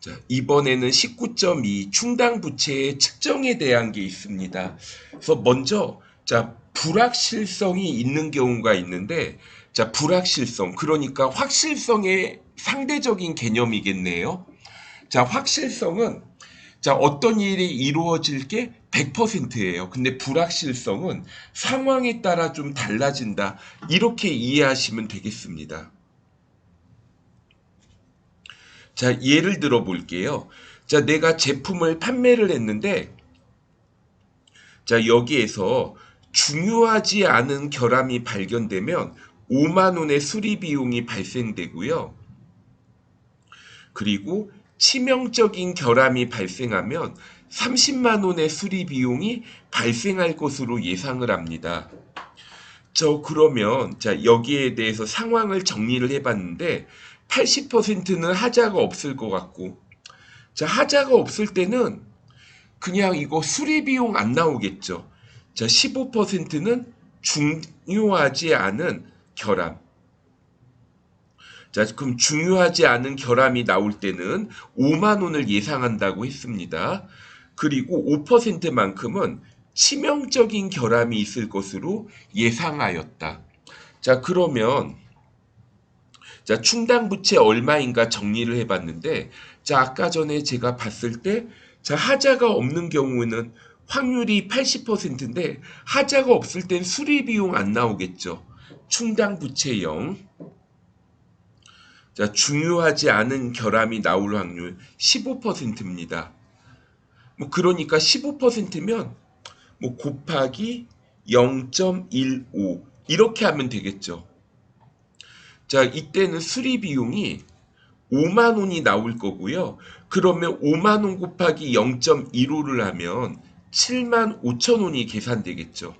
자, 이번에는 19.2 충당부채의 측정에 대한 게 있습니다. 그래서 먼저 자, 불확실성이 있는 경우가 있는데 자, 불확실성 그러니까 확실성의 상대적인 개념이겠네요. 자, 확실성은 자, 어떤 일이 이루어질 게 100%예요. 근데 불확실성은 상황에 따라 좀 달라진다. 이렇게 이해하시면 되겠습니다. 자, 예를 들어 볼게요. 자, 내가 제품을 판매를 했는데, 자, 여기에서 중요하지 않은 결함이 발견되면 5만 원의 수리 비용이 발생되고요. 그리고 치명적인 결함이 발생하면 30만 원의 수리 비용이 발생할 것으로 예상을 합니다. 그러면 자, 여기에 대해서 상황을 정리를 해봤는데 80%는 하자가 없을 것 같고, 자, 하자가 없을 때는 그냥 이거 수리 비용 안 나오겠죠. 자, 15%는 중요하지 않은 결함. 자, 그럼 중요하지 않은 결함이 나올 때는 5만 원을 예상한다고 했습니다. 그리고 5%만큼은 치명적인 결함이 있을 것으로 예상하였다. 자, 그러면 자, 충당부채 얼마인가 정리를 해봤는데, 자, 아까 전에 제가 봤을 때, 자, 하자가 없는 경우는 확률이 80%인데, 하자가 없을 땐 수리비용 안 나오겠죠. 충당부채 0. 자, 중요하지 않은 결함이 나올 확률 15%입니다. 뭐, 그러니까 15%면, 뭐, 곱하기 0.15. 이렇게 하면 되겠죠. 자, 이때는 수리 비용이 5만 원이 나올 거고요. 그러면 5만 원 곱하기 0.15를 하면 7만 5천 원이 계산되겠죠.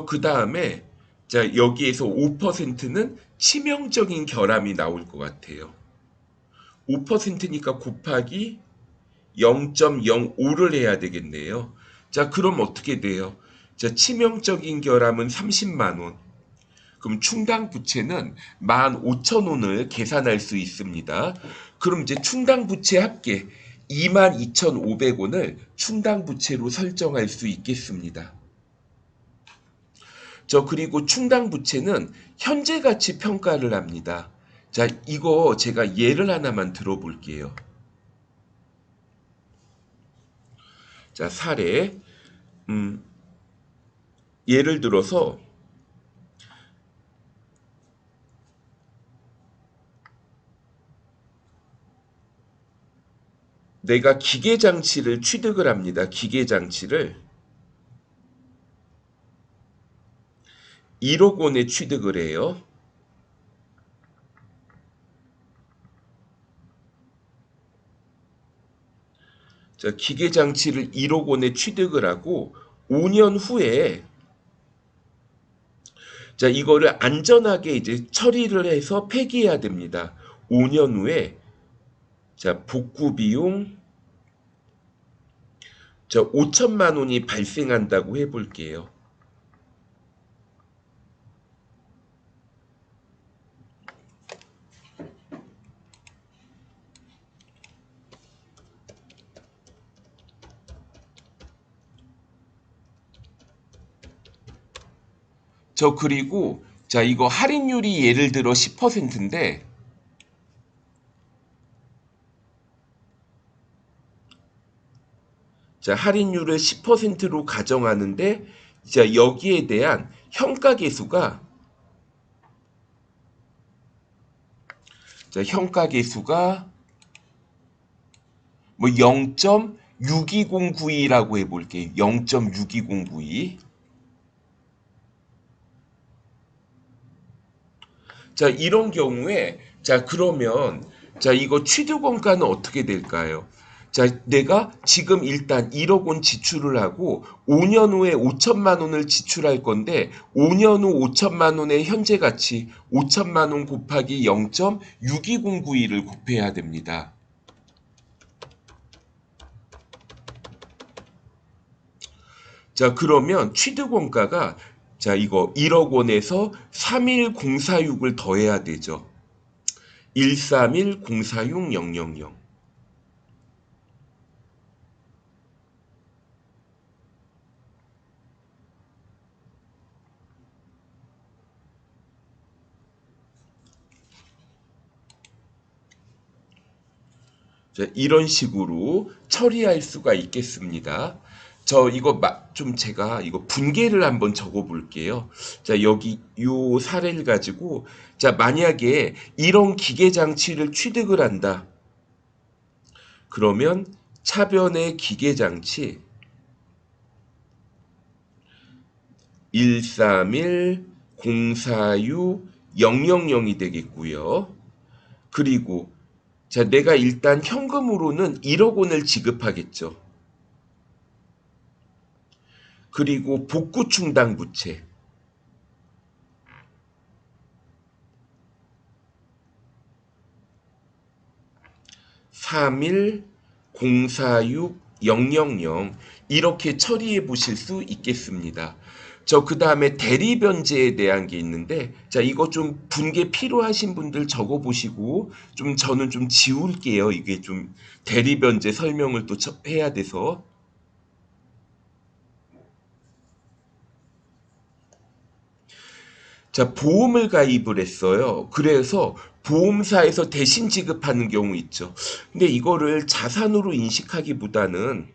그 다음에 자, 여기에서 5%는 치명적인 결함이 나올 것 같아요. 5%니까 곱하기 0.05를 해야 되겠네요. 자, 그럼 어떻게 돼요? 자, 치명적인 결함은 30만 원. 그럼 충당 부채는 15,000원을 계산할 수 있습니다. 그럼 이제 충당 부채 합계 22,500원을 충당 부채로 설정할 수 있겠습니다. 그리고 충당 부채는 현재 가치 평가를 합니다. 자, 이거 제가 예를 하나만 들어볼게요. 자, 사례. 예를 들어서 내가 기계장치를 취득을 합니다. 기계장치를 1억 원에 취득을 해요. 자, 기계장치를 1억 원에 취득을 하고 5년 후에 자, 이거를 안전하게 이제 처리를 해서 폐기해야 됩니다. 5년 후에 자, 복구 비용 자, 5천만 원이 발생한다고 해 볼게요. 그리고 자, 이거 할인율이 예를 들어 10%인데 자, 할인율을 10%로 가정하는데 자, 여기에 대한 평가계수가 자, 평가계수가 뭐 0.62092라고 해볼게요. 0.62092. 자, 이런 경우에 자, 그러면 자, 이거 취득원가는 어떻게 될까요? 자, 내가 지금 일단 1억 원 지출을 하고 5년 후에 5천만 원을 지출할 건데 5년 후 5천만 원의 현재 가치 5천만 원 곱하기 0.62092를 곱해야 됩니다. 자, 그러면 취득원가가 자, 이거 1억 원에서 31046을 더해야 되죠. 131046000. 자, 이런 식으로 처리할 수가 있겠습니다. 저 이거 좀 제가 이거 분계를 한번 적어 볼게요. 자, 여기 요 사례를 가지고 자, 만약에 이런 기계 장치를 취득을 한다. 그러면 차변의 기계 장치 131046000이 되겠고요. 그리고 자, 내가 일단 현금으로는 1억 원을 지급하겠죠. 그리고 복구 충당 부채 3104600 이렇게 처리해 보실 수 있겠습니다. 저 그 다음에 대리 변제에 대한 게 있는데 자, 이거 좀 분계 필요하신 분들 적어 보시고 좀 저는 좀 지울게요. 이게 좀 대리 변제 설명을 또 해야 돼서. 자, 보험을 가입을 했어요. 그래서 보험사에서 대신 지급하는 경우 있죠. 근데 이거를 자산으로 인식하기보다는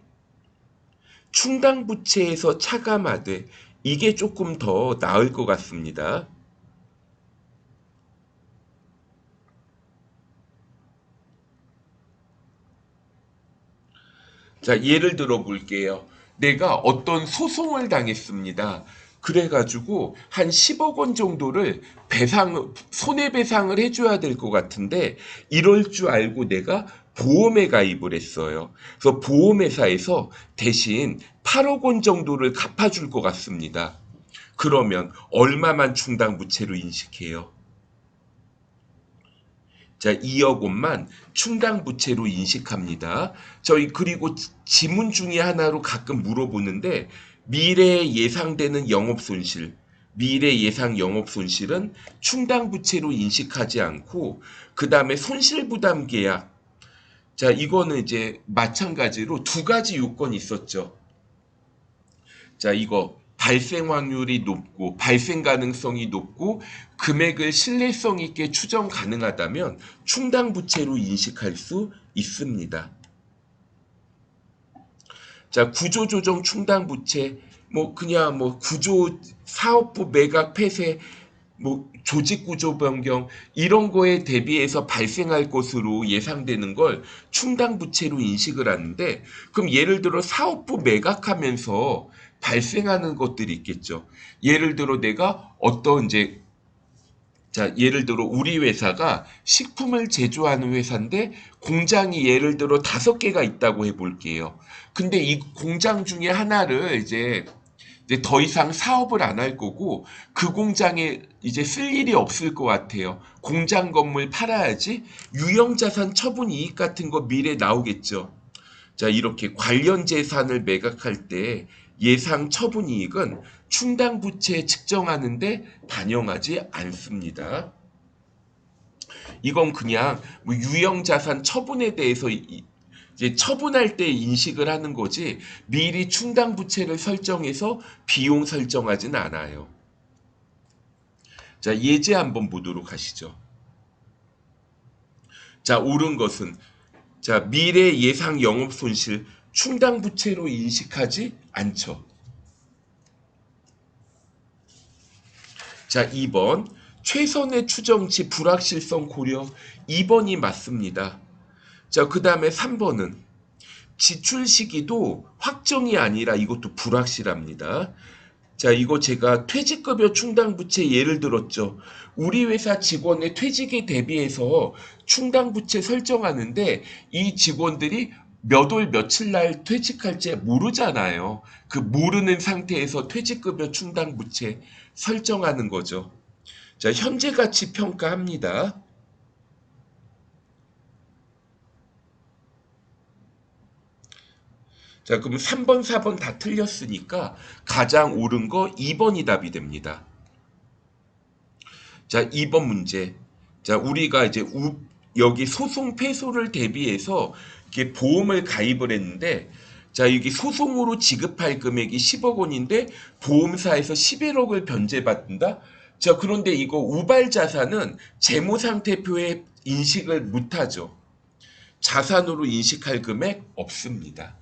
충당부채에서 차감하되 이게 조금 더 나을 것 같습니다. 자, 예를 들어 볼게요. 내가 어떤 소송을 당했습니다. 그래가지고 한 10억 원 정도를 손해배상을 해줘야 될 것 같은데 이럴 줄 알고 내가 보험에 가입을 했어요. 그래서 보험회사에서 대신 8억 원 정도를 갚아줄 것 같습니다. 그러면 얼마만 충당부채로 인식해요? 자, 2억 원만 충당부채로 인식합니다. 저희 그리고 지문 중에 하나로 가끔 물어보는데 미래에 예상되는 영업손실, 미래 예상 영업손실은 충당부채로 인식하지 않고 그 다음에 손실부담 계약. 자, 이거는 이제 마찬가지로 두 가지 요건이 있었죠. 자, 이거 발생 확률이 높고 발생 가능성이 높고 금액을 신뢰성 있게 추정 가능하다면 충당 부채로 인식할 수 있습니다. 자, 구조조정 충당 부채 뭐 그냥 뭐 구조 사업부 매각 폐쇄 뭐 조직 구조 변경 이런 거에 대비해서 발생할 것으로 예상되는 걸 충당 부채로 인식을 하는데 그럼 예를 들어 사업부 매각하면서 발생하는 것들이 있겠죠. 예를 들어 내가 어떤 이제 자, 예를 들어 우리 회사가 식품을 제조하는 회사인데 공장이 예를 들어 5개가 있다고 해볼게요. 근데 이 공장 중에 하나를 이제 더 이상 사업을 안 할 거고 그 공장에 이제 쓸 일이 없을 것 같아요. 공장 건물 팔아야지 유형자산 처분 이익 같은 거 미래 나오겠죠. 자, 이렇게 관련 재산을 매각할 때 예상 처분 이익은 충당 부채 측정하는데 반영하지 않습니다. 이건 그냥 뭐 유형자산 처분에 대해서 이제 처분할 때 인식을 하는 거지 미리 충당 부채를 설정해서 비용 설정하진 않아요. 자, 예제 한번 보도록 하시죠. 자, 옳은 것은 자, 미래 예상 영업 손실 충당 부채로 인식하지 않죠. 자, 2번 최선의 추정치 불확실성 고려 2번이 맞습니다. 자, 그 다음에 3번은 지출 시기도 확정이 아니라 이것도 불확실합니다. 자, 이거 제가 퇴직급여 충당부채 예를 들었죠. 우리 회사 직원의 퇴직에 대비해서 충당부채 설정하는데 이 직원들이 몇 월 며칠 날 퇴직할지 모르잖아요. 그 모르는 상태에서 퇴직급여 충당부채 설정하는 거죠. 자, 현재 가치 평가합니다. 자, 그럼 3번, 4번 다 틀렸으니까 가장 옳은 거 2번이 답이 됩니다. 자, 2번 문제. 자, 우리가 이제 여기 소송 패소를 대비해서 이렇게 보험을 가입을 했는데, 자, 여기 소송으로 지급할 금액이 10억 원인데 보험사에서 11억을 변제받는다? 자, 그런데 이거 우발 자산은 재무상태표에 인식을 못하죠. 자산으로 인식할 금액 없습니다.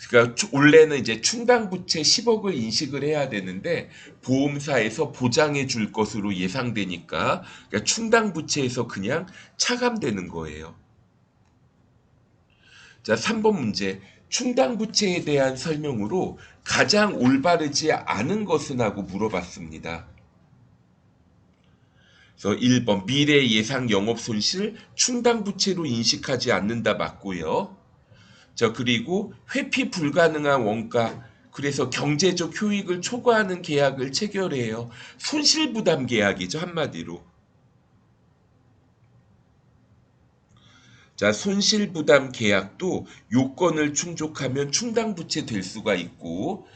그러니까 원래는 이제 충당부채 10억을 인식을 해야 되는데 보험사에서 보장해 줄 것으로 예상되니까 그러니까 충당부채에서 그냥 차감되는 거예요. 자, 3번 문제. 충당부채에 대한 설명으로 가장 올바르지 않은 것은 하고 물어봤습니다. 그래서 1번 미래 예상 영업 손실 충당부채로 인식하지 않는다 맞고요. 자, 그리고 회피 불가능한 원가. 그래서 경제적 효익을 초과하는 계약을 체결해요. 손실부담 계약이죠, 한마디로. 자, 손실부담 계약도 요건을 충족하면 충당부채 될 수가 있고,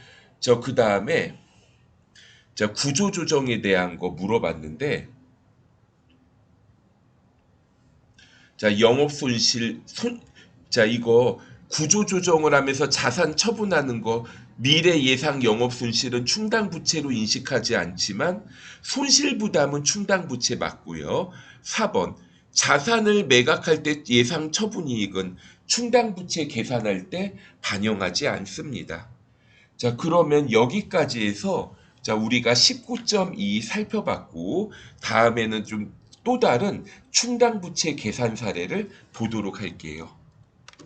그 다음에, 자, 구조조정에 대한 거 물어봤는데, 자, 자, 이거 구조조정을 하면서 자산 처분하는 거, 미래 예상 영업손실은 충당부채로 인식하지 않지만 손실부담은 충당부채 맞고요. 4번 자산을 매각할 때 예상 처분이익은 충당부채 계산할 때 반영하지 않습니다. 자, 그러면 여기까지 해서 자, 우리가 19.2 살펴봤고 다음에는 좀 또 다른 충당부채 계산 사례를 보도록 할게요.